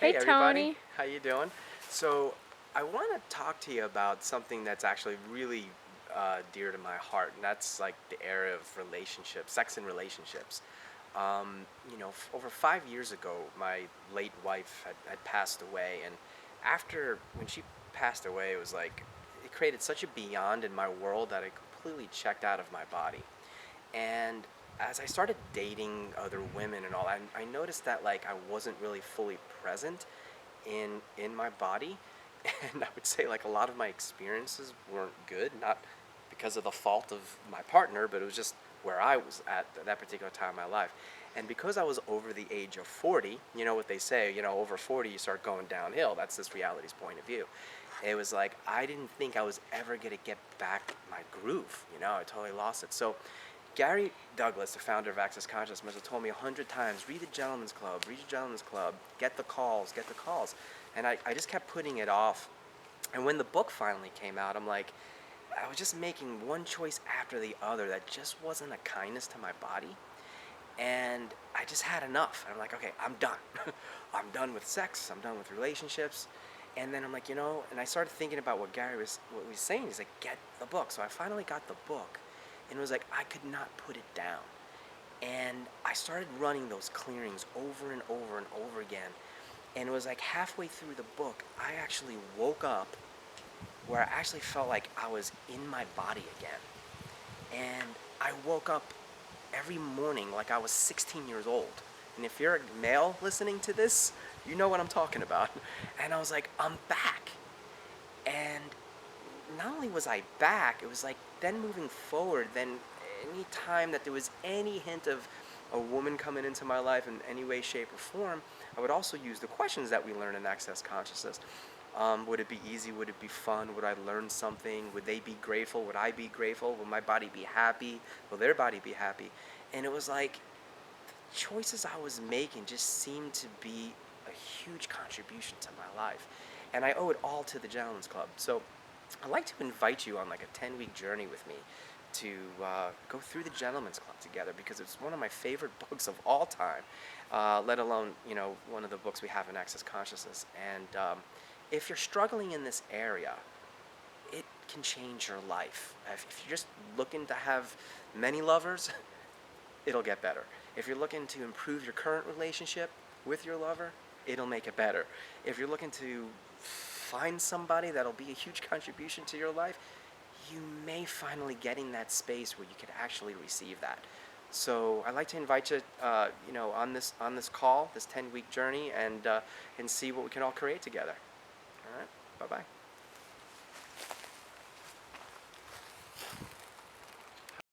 Hey Hey everybody, Tony. how you doing? So I want to talk to you about something that's actually really dear to my heart, and that's like the area of relationships, sex and relationships. Over 5 years ago, my late wife had passed away, and when she passed away, it was like it created such a beyond in my world that I completely checked out of my body. And as I started dating other women and all, I noticed that like I wasn't really fully present in my body, and I would say like a lot of my experiences weren't good, not because of the fault of my partner, but it was just where I was at that particular time in my life. And because I was over the age of 40, you know what they say, over 40 you start going downhill. That's this reality's point of view. It was like I didn't think I was ever going to get back my groove. I totally lost it. So Gary Douglas, the founder of Access Consciousness, must have told me 100 times, read the Gentleman's Club, read the Gentleman's Club, get the calls, get the calls. And I just kept putting it off. And when the book finally came out, I'm like, I was just making one choice after the other that just wasn't a kindness to my body. And I just had enough. And I'm like, okay, I'm done. I'm done with sex. I'm done with relationships. And then I'm like, and I started thinking about what he was saying. He's like, get the book. So I finally got the book. And it was like, I could not put it down. And I started running those clearings over and over and over again. And it was like halfway through the book, I actually woke up where I actually felt like I was in my body again. And I woke up every morning like I was 16 years old. And if you're a male listening to this, you know what I'm talking about. And I was like, I'm back. And not only was I back, it was like then moving forward, then any time that there was any hint of a woman coming into my life in any way, shape, or form, I would also use the questions that we learn in Access Consciousness. Would it be easy? Would it be fun? Would I learn something? Would they be grateful? Would I be grateful? Will my body be happy? Will their body be happy? And it was like choices I was making just seemed to be a huge contribution to my life. And I owe it all to the Gentleman's Club. So I'd like to invite you on like a 10-week journey with me to go through the Gentleman's Club together because it's one of my favorite books of all time, let alone, one of the books we have in Access Consciousness. And if you're struggling in this area, it can change your life. If you're just looking to have many lovers, it'll get better. If you're looking to improve your current relationship with your lover, it'll make it better. If you're looking to find somebody that'll be a huge contribution to your life, you may finally get in that space where you can actually receive that. So I'd like to invite you, on this call, this 10-week journey, and see what we can all create together. All right, bye bye.